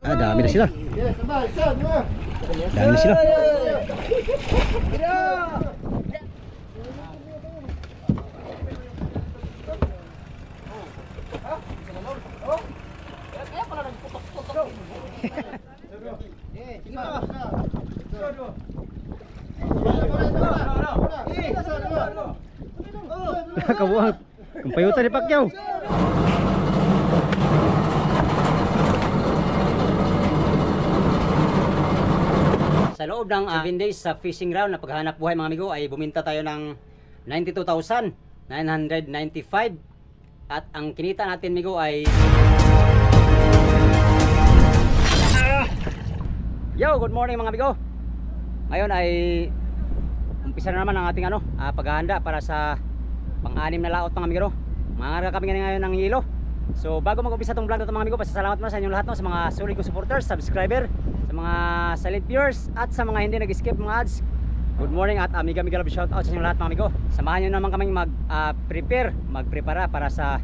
Dami na sila. Dami na sila. Kabuang kumpayutan ni Pacquiao. Sa loob ng 7 days sa fishing ground na paghahanap buhay mga amigo ay buminta tayo ng 92,995 at ang kinita natin amigo ay Yo, good morning mga amigo. Ngayon ay umpisa na naman ang ating paghahanda para sa pang-anim na laot mga amigo. Mangarga kami ngayon ng hilo. So bago mag-umpisa itong vlog na ito mga amigo, pasasalamat muna sa inyong lahat sa mga solid kong supporters, subscriber, sa mga silent viewers at sa mga hindi nag-skip mga ads. Good morning at amiga love shout out sa inyong lahat mga amigo. Samahan nyo naman kaming magprepara para sa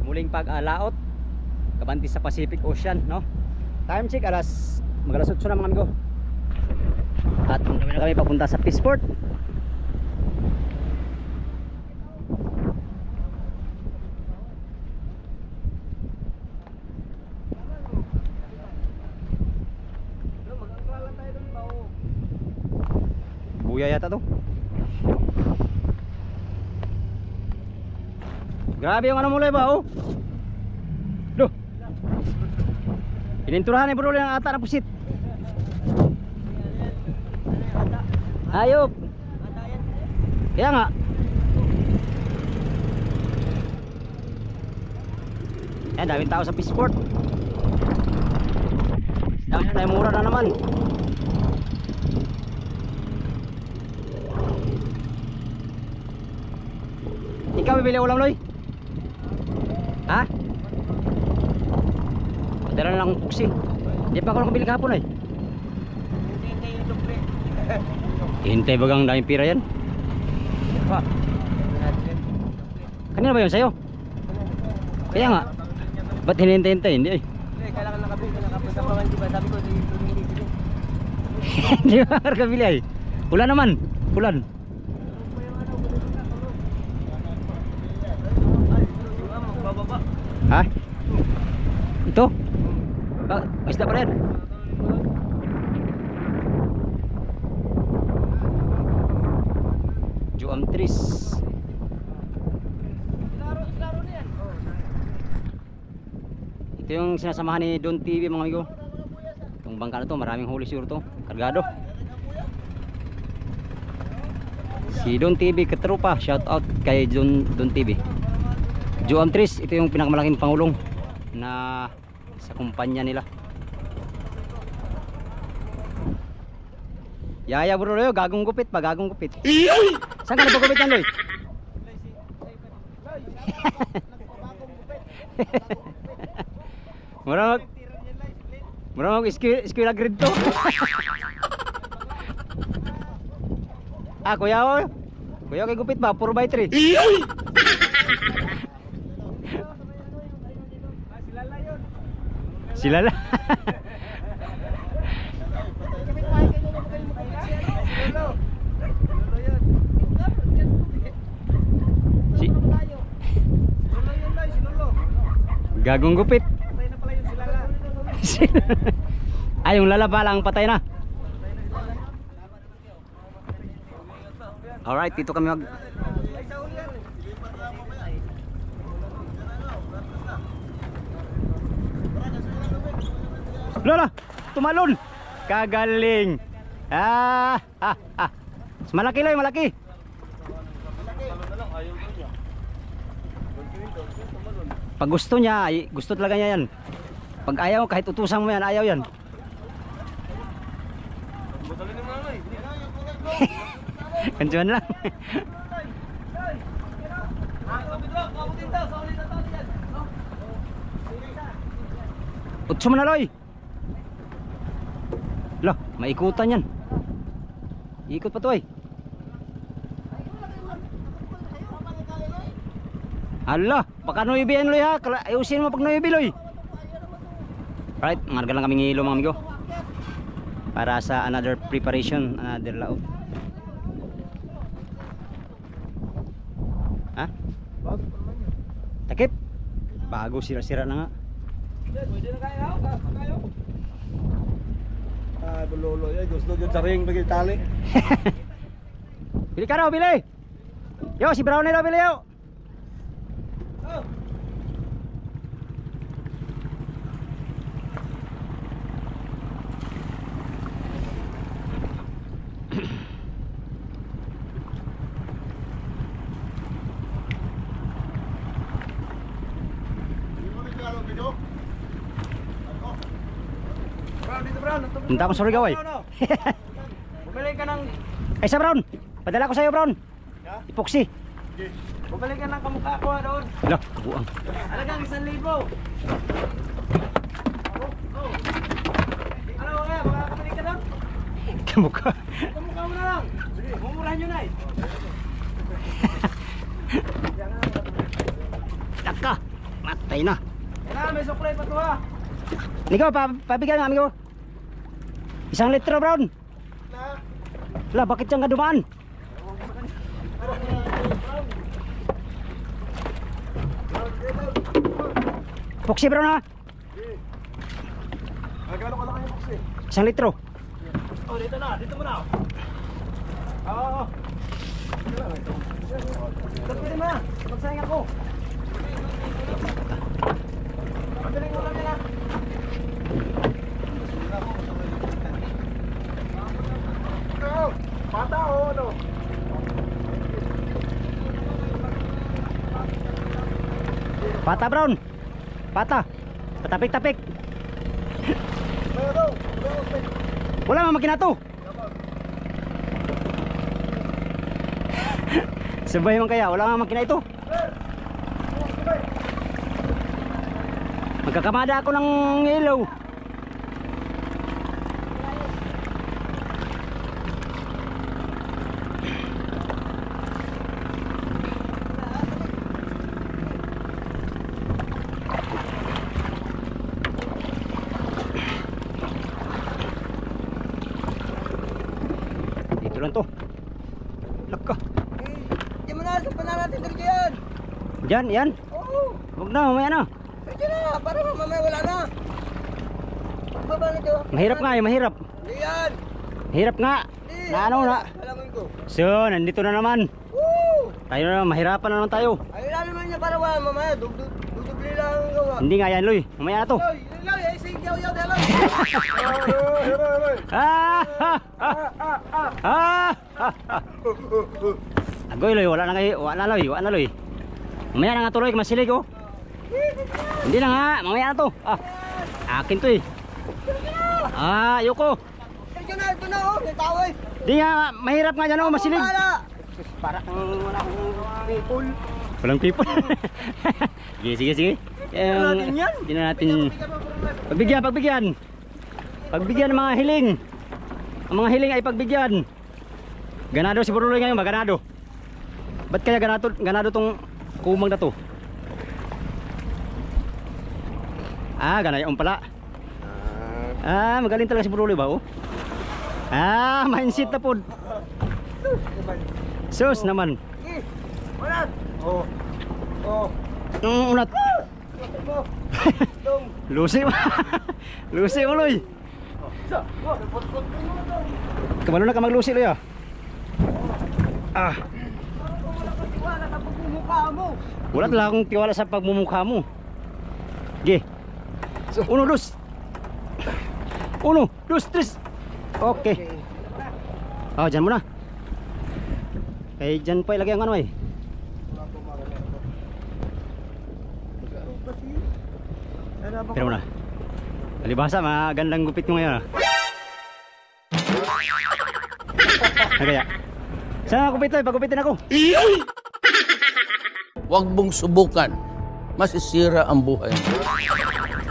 muling pag-laot kabanti sa Pacific Ocean, no? Time check mag-alas 8 na mga amigo. At kami papunta sa Peaceport. Buya yata to. Grabe yung mulay ba oh. Duh. Ininturahan ni bro ang ata na pusit. Ayop. Kaya nga. Yan, daming tao sa Peaceport. Dahil mura na naman. Ikaw bibili ulam Loy? Ha? Dala na lang puksi. Di pa ako nakabili kahapon ay. Hintay bagang daming pira yan. Kanina ba yun sa'yo? Kaya nga. Ba't hinintay-hintay? Hindi ay. Kailangan nakabili sa pangan diba? Sabi ko hindi ba nakabili ay? Ulan naman. Ulan. Ha? Ito? Isda pa rin. Juamtris. Ito yung sinasamahan ni Don TV mga amigo. Itong bangka na to, maraming huli siguro to. Kargado. Si Don TV Katrupa, shout out kay Don TV. Juamtris, ito yung pinakamalaking pangulong na sa kumpanya nila. Yaya bro Loy, gagong gupit pa, gagong gupit. Saan ka nagpagupit yan Loy? Mura mag eskwela grade to. Kuya o. Kuya kay gupit ba? 4x3. Sila lang. Gagong gupit. patay na pala yung silala. Yung lala pa lang patay na. Alright, dito kami mag Lola, tumalon. Kagaling. Malaki lang, malaki. Pag gusto niya, gusto talaga niya yan. Pag ayaw, kahit utusan mo yan, ayaw yan. Kantuan lang. Utso mo na Loy. Lah, maikutan yan. Ikot pa to ay. Hala, baka noibi yan Loy ha. Ayusin mo pag noibi Loy. Right, mangarga lang kaming hilo mga amigo. Para sa another preparation, another laot. Ha? Bago pa naman yun. Takip. Bago sira-sira na nga. Pwede na kayo. Ah, bulolo yan. Gusto yun sa ring bagi tali. Bili ka raw, bili. Yo, si Brown na raw, bili yo. Oh. Brown, dito Brown. Punta akong Surigao ay. Bumili ka ng... Ay sa Brown, padala ko sa'yo Brown. Ha? Epoxy. Bumili ka ng kamukha ko doon. Hala, kabuang. Alagang 1,000. Ano nga, makakabili ka doon? Kamukha. Kamukha mo na lang. Sige, mumurahan nyo na eh. Taka, matay na. Kailangan may suklay pa to ha. Ikaw, pabigyan nga amigo. 1 litro Brown. Hala, bakit siyang kadumaan? Epoxy Brown ha. Magkano ko lang kayo box eh. 1 litro. Oh, dito na, dito mo na. Oo. Pwede mo na, magsayang ako. Pagaling mo lang yan ha. Pata o ano? Pata Brown. Pata. Patapik-tapik. Wala mang makina to. Sabay man kaya, wala mang makina ito. Magkakamada ako ng ilaw. Dito lang to. Laka. Di mo na, saan pa na natin dito yan? Diyan, yan. Oo. Huwag na, mamaya na. Dito na, para mamaya wala na. Baba na ito. Mahirap nga eh, mahirap. Di yan. Mahirap nga. Di. Na ano na. Alam ko. So, nandito na naman. Woo! Tayo na, mahirapan na naman tayo. Ay, naman niya para wala mamaya. Dudubli lang ang gawa. Hindi nga yan, Loy. Mamaya na to. Yoy, yoy, ay sige, yaw, dalo. Ah! Ha! Ha! Ah! Ha! Agoy, Loy. Wala na kayo. Wala na, Loy. Wala na, Loy. Mamaya na nga tuloy. Masilig, oh. Hindi na nga. Mamaya na to. Ah. Akin to, eh. Ah, ayoko. Ito na, oh. May tao, eh. Di nga, mahirap nga dyan, oh. Masilig. Para. Para kang wala akong people. Walang people. Sige, sige, sige. natin yan. Hindi na natin. Pagbigyan, pagbigyan. Pagbigyan ng mga hiling. Ang mga hiling ay pagbigyan. Ganado si Buruloy ngayon ba? Ganado. Ba't kaya ganado tong kumang na to? Ah, ganayon pala. Ah, magaling talaga si Buruloy ba, oh? Ah, mindset na po. Sus naman. Wala. Oh. Oh. Unat. Dong. Lucy mo. Lucy mo, Loy. Kabalo na ka mag-lucy, Loy, ah. Ah. Wala ka pagmumukha mo. Wala talaga akong tiwala sa pagmumukha mo. Ge. Uno, dos. Uno, dos, tres. Okay. Oh, dyan muna. Kaya dyan pa ilagay ang ano, eh. Pero muna. Alibasa, magandang gupit mo ngayon, ah. Ano kaya? Saan ako gupit, Loy? Pagupitin ako. Huwag mong subukan. Masisira ang buhay mo.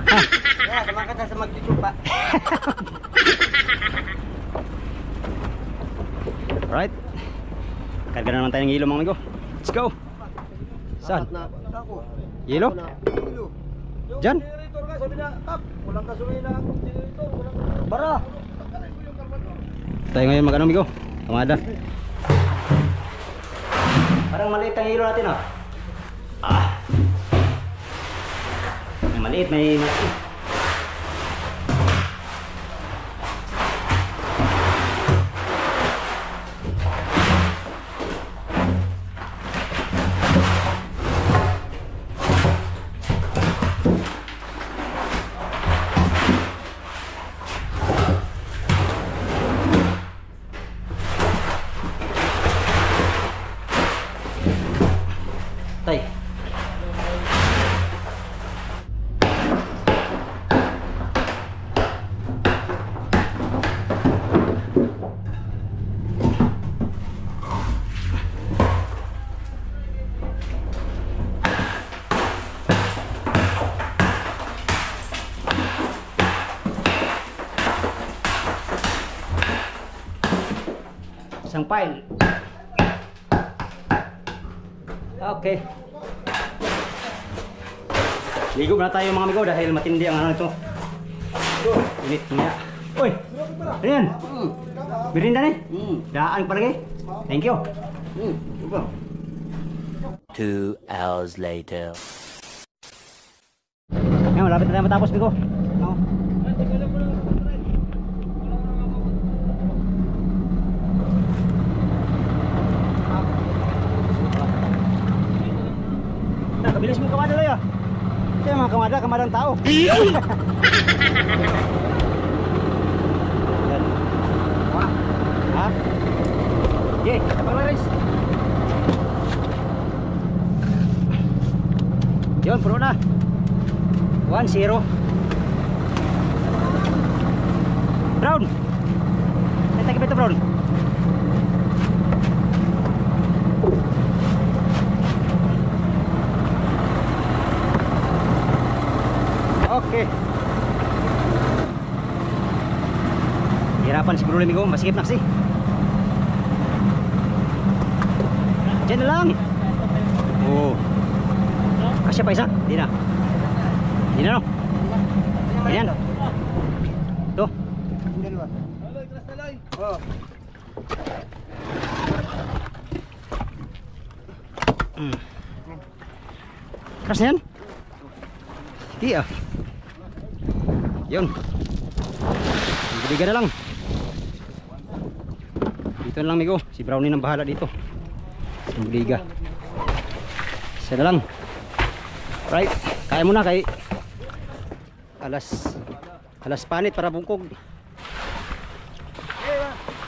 Kaya, sama ka sa magtitsupa. Alright. Karga na naman tayo ng hilo, mga amigo. Let's go. Saan? Hilo? Diyan? generator ka, sabi na, tap, walang gasolina akong generator, walang... Bara! Tanggalin mo yung karmador. Tayo ngayon mag-ano, amigo? Kamada. Parang maliit ang hilo natin, ah. May maliit, may malaki. Tay. Isang pile. Okay. Ligo na tayo mga amigo dahil matindi ang ano ito. Init niya. Uy! Ano yan? Merinda nih? Daan pa lagi? Thank you. 2 hours later. Ngayon, malapit na tayo matapos, amigo. No? Nakabilis mo kamada lang ya. Kaya mga kamadang tao. Yan. Ha? Okay, kapag-laris. Yun, puno na. 1-0. Brown. Nanti kita Brown. Oke. Hirapan si Bro Lemigo, masikip na kasi. Diyan na lang. Oh. Kasya pa isa? Di na. Di na no? Di na. Tuh. Aloy, keras na loy. Oh. Keras na yan? Iya. Yun. Bibigan na lang. Dito na lang, Migo. Si Brownie nang bahala dito. Si Bibiga. Isa na lang. Right. Kaya muna kay alas panit para bungkog.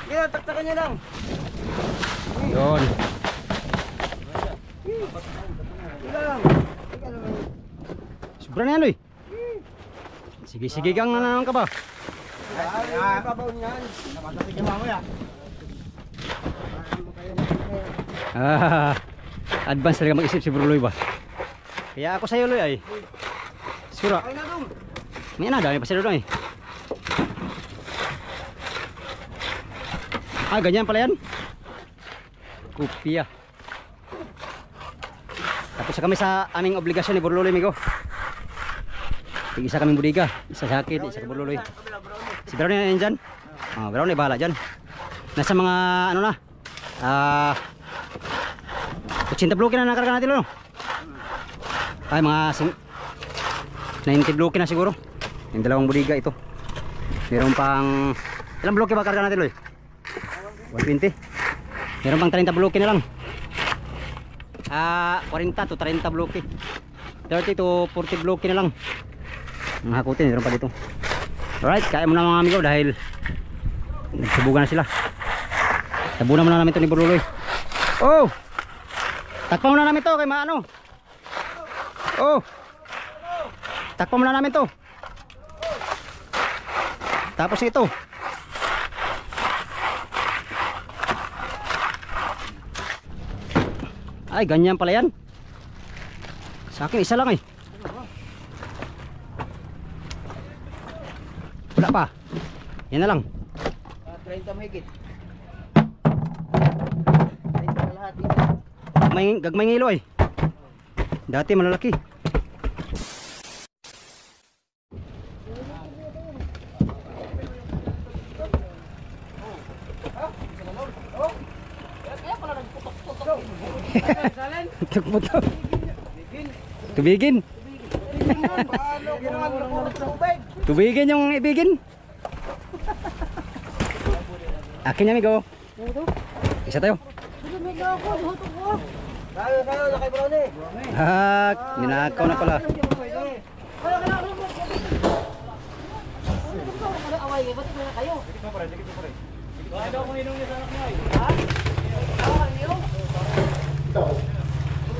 Yeah, taktakan niya lang. Yun. Lang. Sobra na yan, Loy. Sige-sige kang nananong ka ba? Ay, babaw niyan. Napatasig yung mamaya. Advance talaga mag-isip si Bro Loy ba? Kaya ako sa'yo, Loy ay. Sura. Ay na dong. May na, dami pa sila doon eh. Ah, ganyan pala yan. Kopya. Tapos kami sa aming obligasyon ni Bro Loy, amigo. Isa kaming budiga. Isa sa akin, isa sa Bro Loy. Si Brownie na yan dyan. Brownie bahala dyan. Nasa mga ano na 80 bloke na nakarga natin, no? Ay, mga 90 bloke na siguro. Yung dalawang budiga ito. Meron pang ilang bloke ba karga natin, Loy? 120. Meron pang 30 bloke na lang. 40 to 30 bloke. 30 to 40 bloke na lang. Ang hakutin, meron pa dito. Alright, kaya muna mga amigo dahil nagsubugan na sila. Tabunan muna namin ito ni Bro Loy. Oh! Takpan muna namin ito kay maano. Oh! Takpan muna namin ito. Tapos ito. Ay, ganyan pala yan. Sa akin isa lang eh. Wala pa. Yan na lang. 30 mahigit. 30 kalahati. Gagmay ngilo eh. Dati malalaki. Tukbo to. Tubigin. Tubigin yung ibigin. Akin niya, amigo. Isa tayo. Tayo, lakay bro ni. Ninakaw na pala.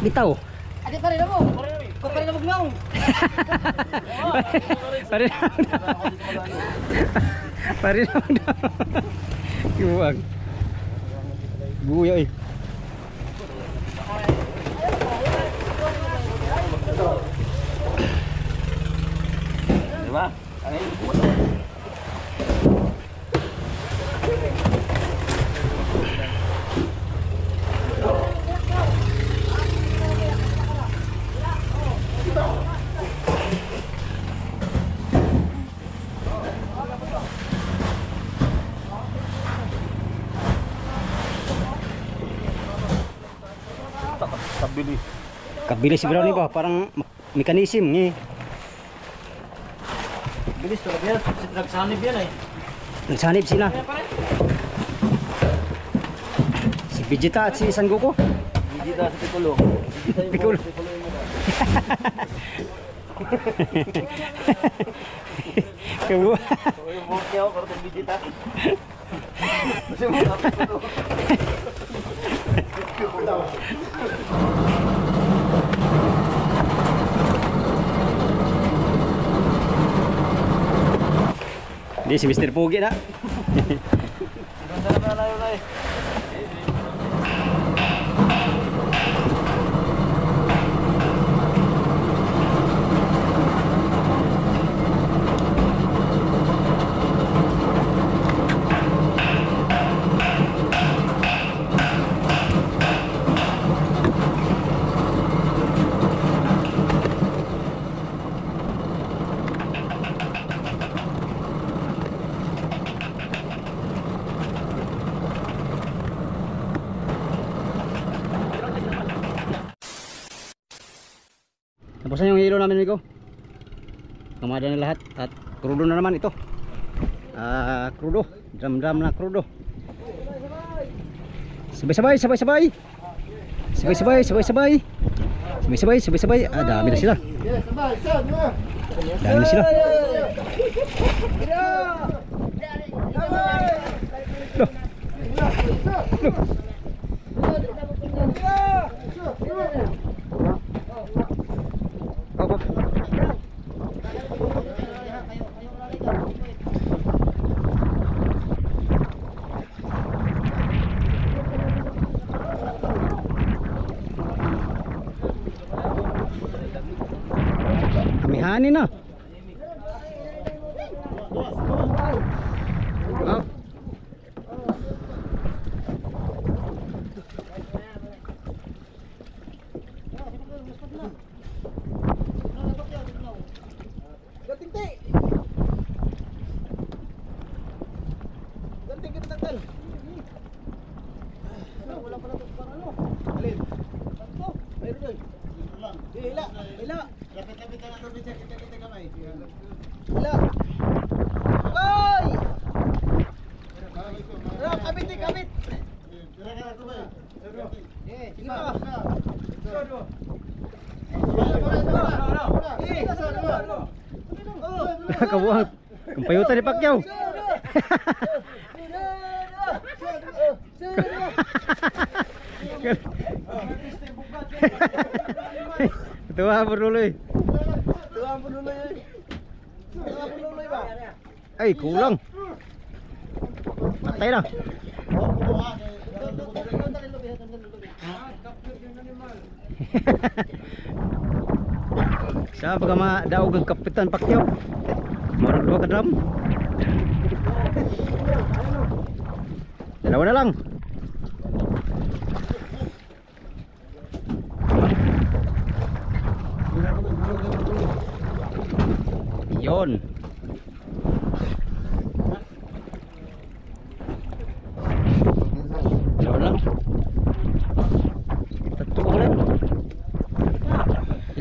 Bitaw. Adi pa rin mo. Pa rin mo gnaw. Pare na. Pare na. Kiwag. Buya eh. Diba? Tabili. Kabilis si Brownie ba? Parang mekanism ni. Bilis talaga yan. Nagsanib yan eh. Nagsanib sila. Si Vegeta at si San Goku. Hindi daw sa Piccolo. Piccolo. Kamu. Yung bokeh ako, karton Vegeta. Kasi mo na Piccolo. Di si Mr. Pogi na. Ganda na layo na eh. Tapos na yung hilo namin, amigo. Kamada na lahat at krudo na naman ito. Krudo, drum na krudo. Sabay-sabay. Sabay-sabay. Dami na sila. Dami na sila. Loh. Amihani na. Kabuang. Kampayutan ni Pacquiao. Tuwa berluloy. Ay, kulang. Patay na. Sa pagka madaog ang Kapitan Pacquiao. Marag dua ka drum. Dalawa na lang. Yon. Dalawa lang.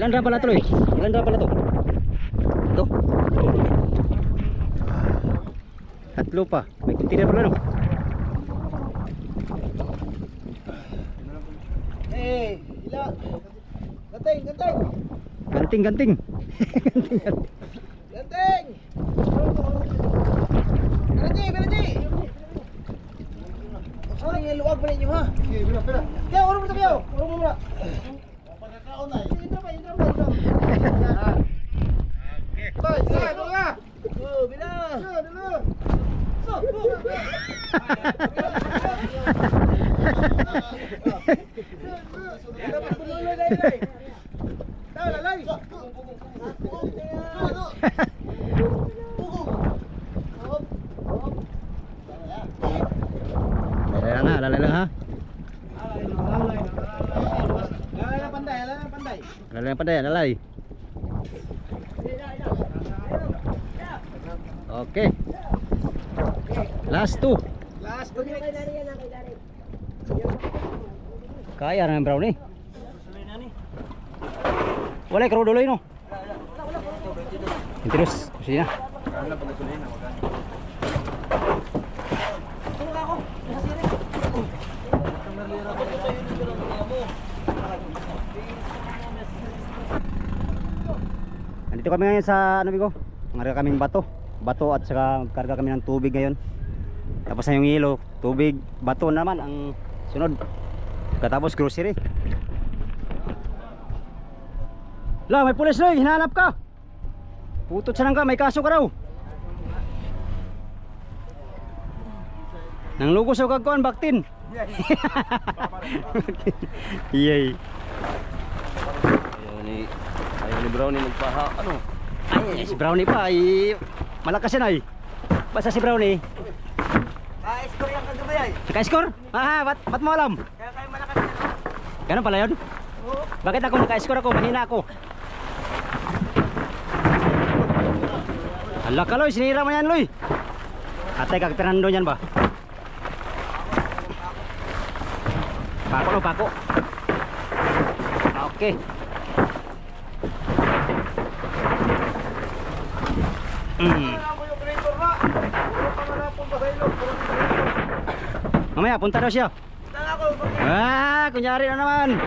Ilan dra pala to eh? Ilan dra pala to? Ito. Tatlo pa. May container pala no. Eh, ila. Ganting, ganting. Ganting, ganting. Ganting. Berhenti. Sorry, yang luwag balik niyo ha. Sige, pera. Kaya urong mo tayo. Urong mo muna. Pagkakaon na. Entra pa. Okay. Bye, dito ka. Oh, bila. Dito. So, dapat pululoy dai. Lalay. Lalay lang ha. Lalay pandai, lalay. Okay. Last two. Kaya na yung brownie. Wala karo duloy no. Terus kusina. Nandito kami ngayon sa ano bigo? Ngarga kaming bato at saka karga kami ng tubig ngayon. Tapos na yung yelo, tubig, bato naman ang sunod. Katapos grocery. La, may pulis na, hinahanap ka. Putot siya lang ka, may kaso ka raw. Nang lugos o kagkuhan, baktin. Yay. Ayaw ni Brownie magpaha. Ano? Ay, si Brownie pa ay malakas yan ay. Basta si Brownie. Score yang kagabay. Naka-score? Ba't mo alam? Kaya kayo malakas na. Ganun pala yun? Bakit ako naka-score ako? Mahina ako. Hala ka Loy, sinira mo yan Loy. Atay kag Fernando yan ba? Pako no, pako. Okay. Mamaya punta daw siya. Kunyari na naman.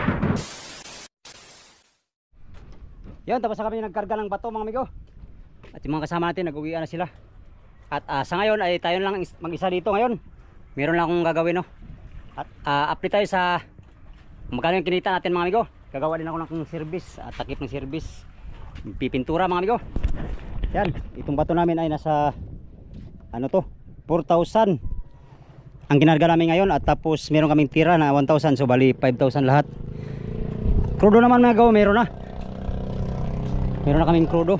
Yun, tapos na kami nagkarga ng bato mga amigo. At yung mga kasama natin nag-uwian na sila. At sa ngayon ay tayo lang mag-isa dito ngayon. Meron lang akong gagawin no. At update tayo sa magkano yung kinita natin mga amigo. Gagawa din ako ng service at takip ng service. Pipintura mga amigo. Yan, itong bato namin ay nasa ano to, 4,000 ang ginarga namin ngayon. At tapos meron kaming tira na 1,000, so bali 5,000 lahat. Krudo naman mga gawa, meron na kaming krudo.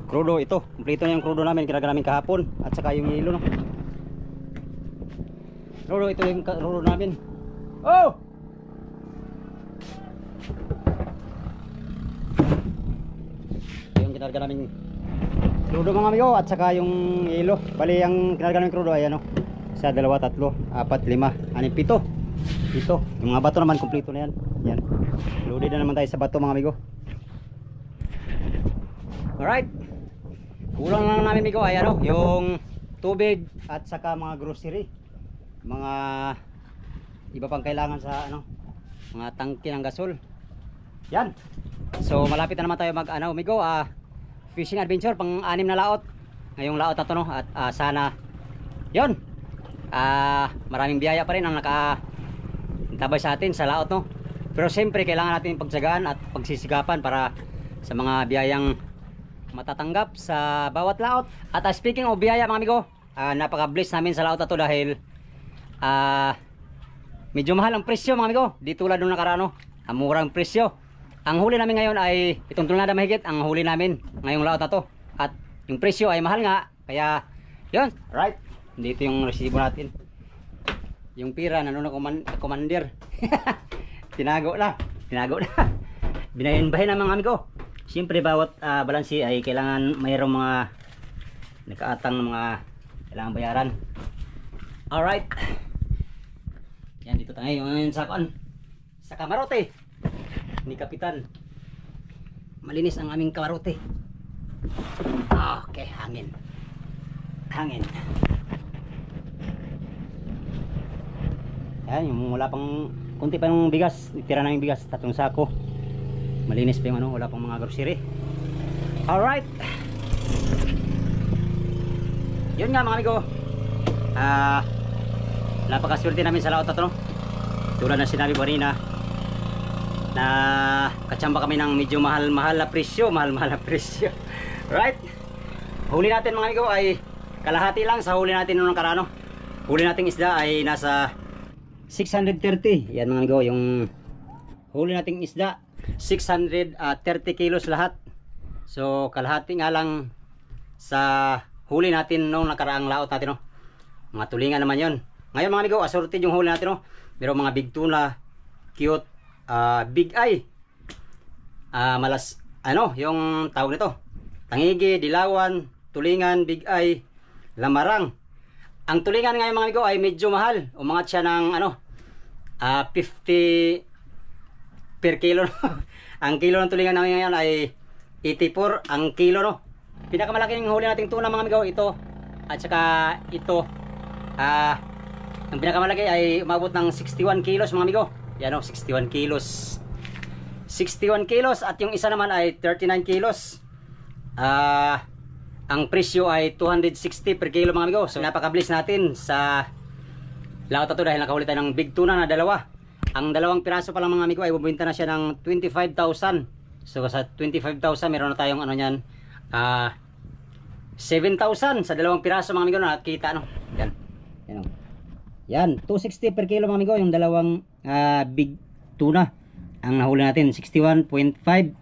Krudo ito, kompleto na yung krudo namin, ginarga namin kahapon. At saka yung yelo no. Krudo, ito yung krudo namin. Oh! Kinarga namin krudo mga amigo at saka yung yelo. Bali ang kinarga namin krudo ay ano, 1, 2, 3, 4, 5, 6, 7. Yung mga bato naman kompleto na yan. Yan. Loaded na naman tayo sa bato mga amigo. Alright. Kulang lang namin amigo ay ano, yung tubig at saka mga grocery. Mga iba pang kailangan sa ano, mga tangke ng gasol. Yan. So malapit na naman tayo mag ano amigo, fishing adventure pang 6 na laot. Ngayong laot na to no. At sana yon, maraming biyaya pa rin ang nakatabay sa atin sa laot no. Pero siyempre kailangan natin pagtsagaan at pagsisikapan para sa mga biyayang matatanggap sa bawat laot. At speaking of biyaya mga amigo, napaka-bless namin sa laot na to dahil medyo mahal ang presyo mga amigo. Di tulad nung nakaraan no, ang murang presyo. Ang huli namin ngayon ay itong tulnada mahigit ang huli namin ngayong laot na to. At yung presyo ay mahal nga. Kaya yun, right. Dito yung resibo natin. Yung pira nanonood commander. Tinago na. Binahin-bahin ng mga amigo. Siyempre bawat balansi ay kailangan mayroong mga nakaatang mga kailangan bayaran. Alright. Yan, dito tayo ngayon sa kuan. Sa kamarote ni Kapitan. Malinis ang aming kamarote. Okay, hangin. Hangin. Yan, yung wala pang kunti pa ng bigas, tira na yung bigas, 3 sako. Malinis pa yung ano, wala pang mga grocery. Alright. Yun nga mga amigo. Napakaswerte namin sa laot na to, no? Tulad na sinabi ko kanina na katsamba kami ng medyo mahal-mahal na presyo. Mahal-mahal na presyo. Right? Huli natin mga amigo ay kalahati lang sa huli natin nung karano. Huli nating isda ay nasa 630. Yan mga amigo, yung huli nating isda 630 kilos lahat. So kalahati nga lang sa huli natin nung nakaraang laot natin, no? Mga tulingan naman yon. Ngayon mga amigo, assorted yung huli natin, no? Pero mga big tuna, cute, big eye, malas, ano, yung tawag nito, tangigi, dilawan, tulingan, big eye, lamarang. Ang tulingan ngayon mga amigo ay medyo mahal. Umangat siya ng ano, 50 per kilo. Ang kilo ng tulingan namin ngayon ay 84 ang kilo, no? Pinakamalaking huli nating tuna mga amigo, ito at saka ito. Ang pinakamalaki ay umabot ng 61 kilos mga amigo. Yan, o, 61 kilos. 61 kilos at yung isa naman ay 39 kilos. Ang presyo ay 260 per kilo mga amigo. So napakabilis natin sa laot na to dahil nakahuli tayo ng big tuna na dalawa. Ang dalawang piraso pa lang mga amigo ay bubenta na siya ng 25,000. So sa 25,000 meron na tayong ano niyan, 7,000 sa dalawang piraso mga amigo na nakita, no? Yan. Yan, o. Yan, 260 per kilo mga amigo yung dalawang big tuna. Ang nahuli natin 61.5,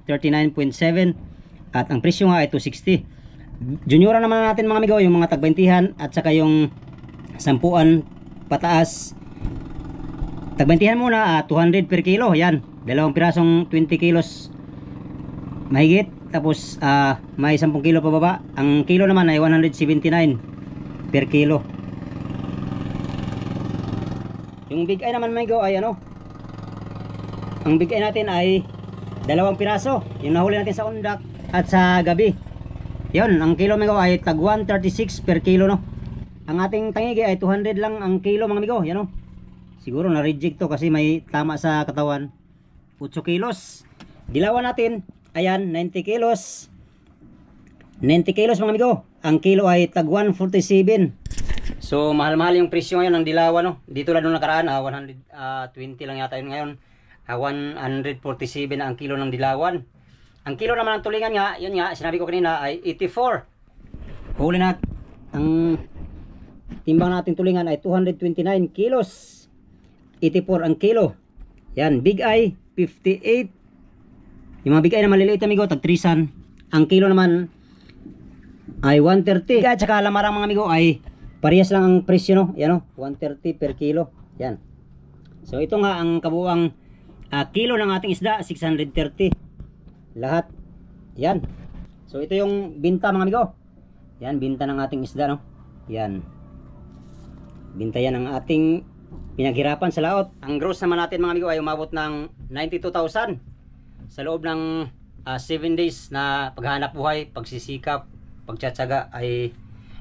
39.7 at ang presyo nga ay 260. Juniora naman natin mga amigo yung mga tagbentihan at saka yung sampuan pataas. Tagbentihan muna 200 per kilo. Yan, dalawang pirasong 20 kilos mahigit. Tapos may 10 kilo pa baba. Ang kilo naman ay 179 per kilo. Yung big eye naman mga amigo ay ano, ang big eye natin ay dalawang piraso. Yung nahuli natin sa undak at sa gabi. Yun, ang kilo mga amigo ay tag 136 per kilo, no? Ang ating tangigi ay 200 lang ang kilo mga amigo. Yan, no? Siguro na-reject to kasi may tama sa katawan. 8 kilos. Dilawan natin, ayan, 90 kilos. 90 kilos mga amigo. Ang kilo ay tag 147. So mahal-mahal yung presyo ngayon ng dilawan, no? Dito lang nung nakaraan, 120 lang yata yun ngayon. 147 na ang kilo ng dilawan. Ang kilo naman ng tulingan nga, yun nga, sinabi ko kanina ay 84. Huli na, ang timbang natin tulingan ay 229 kilos. 84 ang kilo. Yan, big eye 58. Yung mga big eye na maliliit amigo, tag 300. Ang kilo naman ay 130. At saka lamarang mga amigo ay parehas lang ang presyo, no? Yan, no? 130 per kilo. Yan. So ito nga ang kabuuang kilo ng ating isda, 630. Lahat. Yan. So ito yung binta mga amigo. Yan, binta ng ating isda, no? Yan. Binta yan ang ating pinaghirapan sa laot. Ang gross naman natin mga amigo ay umabot ng 92,000 sa loob ng 7 days na paghahanap buhay, pagsisikap, pagtsatsaga ay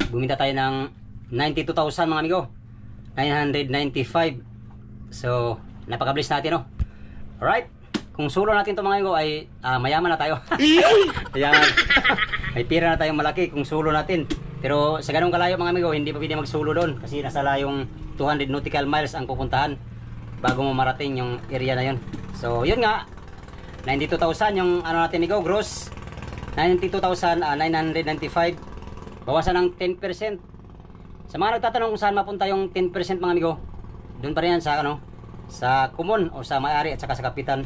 bumita tayo ng 92,000 mga amigo. 995. So napakabilis natin, no? Alright. Kung sulo natin ito mga amigo ay mayaman na tayo. Ayan. May pira na tayong malaki kung sulo natin. Pero sa ganung kalayo mga amigo, hindi pa pwede magsulo doon kasi nasa layong 200 nautical miles ang pupuntahan bago mo marating yung area na yun. So yun nga, 92,000 yung ano natin amigo, gross 92,995. Bawasan ng 10%. Sa mga nagtatanong kung saan mapunta yung 10% mga amigo, doon pa rin yan sa ano, sa common o sa may-ari at saka sa kapitan.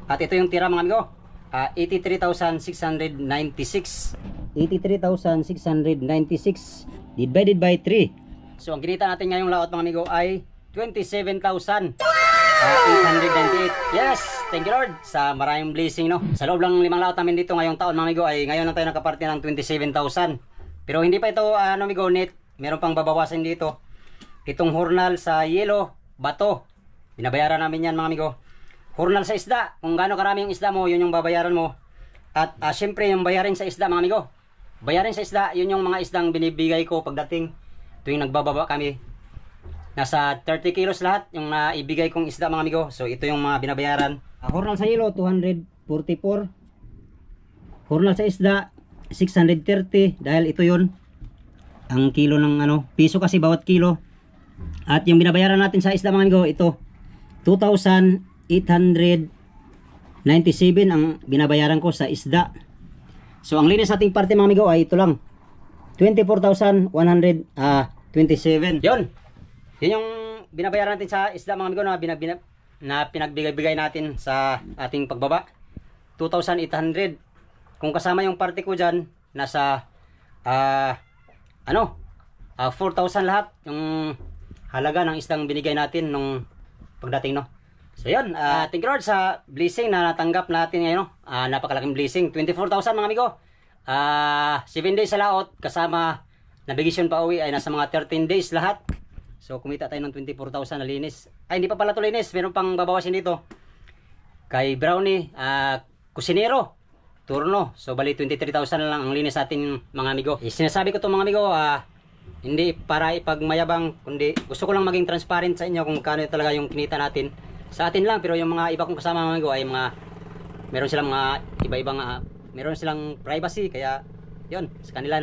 At ito yung tira mga amigo, 83,696. 83,696 divided by 3. So ang kinita natin ngayong laot mga amigo ay 27,898. Yes, thank you Lord sa maraming blessing, no? Sa loob lang 5 laot namin dito ngayong taon mga amigo ay ngayon lang tayo nakaparte ng 27,000. Pero hindi pa ito ano amigo net, meron pang babawasan dito. Itong hornal sa yelo, bato, binabayaran namin yan mga amigo. Hurnal sa isda, kung gaano karami yung isda mo, yun yung babayaran mo. At syempre yung bayarin sa isda mga amigo. Bayarin sa isda, yun yung mga isdang binibigay ko pagdating tuwing nagbababa kami. Nasa 30 kilos lahat yung naibigay kong isda mga amigo. So ito yung mga binabayaran. Hurnal sa hilo, 244. Hurnal sa isda, 630. Dahil ito yun, ang kilo ng piso kasi bawat kilo. At yung binabayaran natin sa isda mga amigo, ito, 2,897 ang binabayaran ko sa isda. So ang linis nating parte mga amigo ay ito lang, 24,127. Yun yung binabayaran natin sa isda mga amigo na pinagbigay-bigay natin sa ating pagbaba, 2,800. Kung kasama yung parte ko dyan, nasa 4,000 lahat yung halaga ng isdang binigay natin nung pagdating, no? So yun, thank you Lord sa blessing na natanggap natin ngayon, no? Napakalaking blessing, 24,000 mga amigo. 7 days sa laot, kasama navigation pa uwi ay nasa mga 13 days lahat. So kumita tayo ng 24,000 na linis. Ay, hindi pa pala ito linis, meron pang babawasin dito. Kay Brownie, kusinero, turno. So bali 23,000 na lang ang linis natin mga amigo. Sinasabi ko to mga amigo, hindi para ipagmayabang, kundi gusto ko lang maging transparent sa inyo kung kano talaga yung kinita natin. Sa atin lang, pero yung mga iba kong kasama mga amigo ay meron silang mga iba-ibang meron silang privacy, kaya yun, sa kanila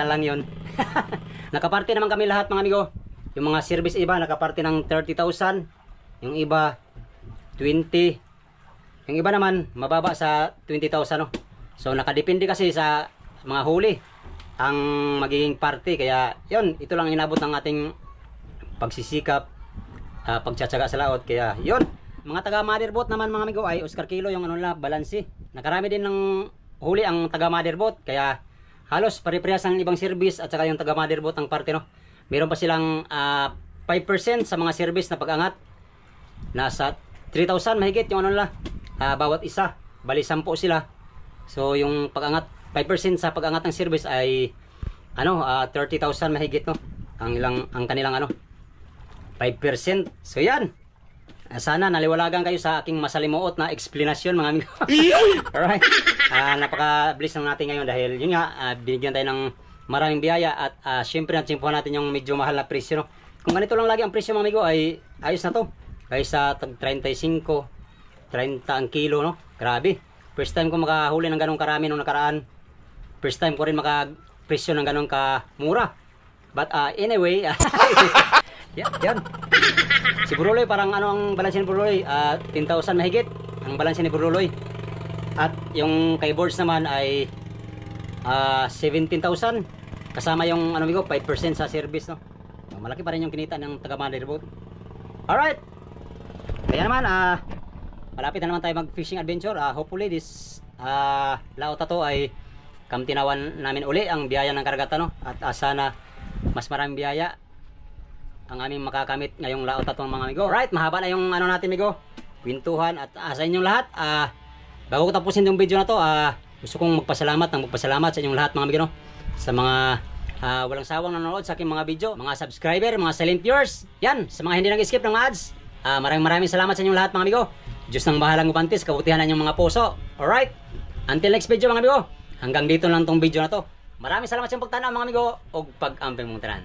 lang yun. Nakaparte naman kami lahat mga amigo. Yung mga service iba nakaparte ng 30,000, yung iba 20, yung iba naman mababa sa 20,000, no? So nakadepende kasi sa mga huli ang magiging parte, kaya yun, ito lang inabot ng ating pagsisikap, pagtsatsaga sa laot. Kaya yun, mga taga motherboat naman mga amigo ay Oscar Kilo yung balansi. Nakarami din ng huli ang taga motherboat, kaya halos pare-parehas ang ibang service at saka yung taga motherboat ang parte, no? Meron pa silang 5% sa mga service na pag-angat. Nasa 3,000 mahigit yung bawat isa, bali 10 sila. So yung pag-angat 5% sa pag-angat ng service ay 30,000 mahigit, no? Ang kanilang 5%. So yan. Sana naliwalagan kayo sa aking masalimuot na explanation mga amigo. Alright. Napaka-bless lang natin ngayon dahil yun nga, binigyan tayo ng maraming biyaya at syempre natsimpuhan natin yung medyo mahal na presyo, no? Kung ganito lang lagi ang presyo mga amigo ay ayos na to. Kaysa tag 35, 30 ang kilo, no? Grabe. First time ko makahuli ng ganong karami nung nakaraan. First time ko rin makapresyo ng ganong kamura. But anyway, yan. Si Buruloy, parang ang balansin ni Buruloy? 10,000 mahigit ang balansin ni Buruloy. At yung kay Boards naman ay 17,000. Kasama yung 5% sa service, no? Malaki pa rin yung kinita ng taga motherboat. Alright. Kaya naman, malapit na naman tayo mag fishing adventure. Hopefully this laot na to ay kamtinawan namin uli ang biyaya ng karagatan, no? At sana mas maraming biyaya ang aming makakamit ngayong laot na to mga amigo. Alright, mahaba na yung natin amigo, kwentuhan at sa inyong lahat. Bago ko tapusin yung video na to, gusto kong magpasalamat sa inyong lahat mga amigo, no? Sa mga walang sawang nanonood sa aking mga video, mga subscriber, mga silent viewers, yan, sa mga hindi nag-skip ng ads, maraming salamat sa inyong lahat mga amigo. Diyos nang bahalang ubantis, kabutihan ng mga puso. Alright, until next video mga amigo, hanggang dito lang tong video na to. Maraming salamat sa inyong pagtanaw mga amigo, o pag-amping mong tanan.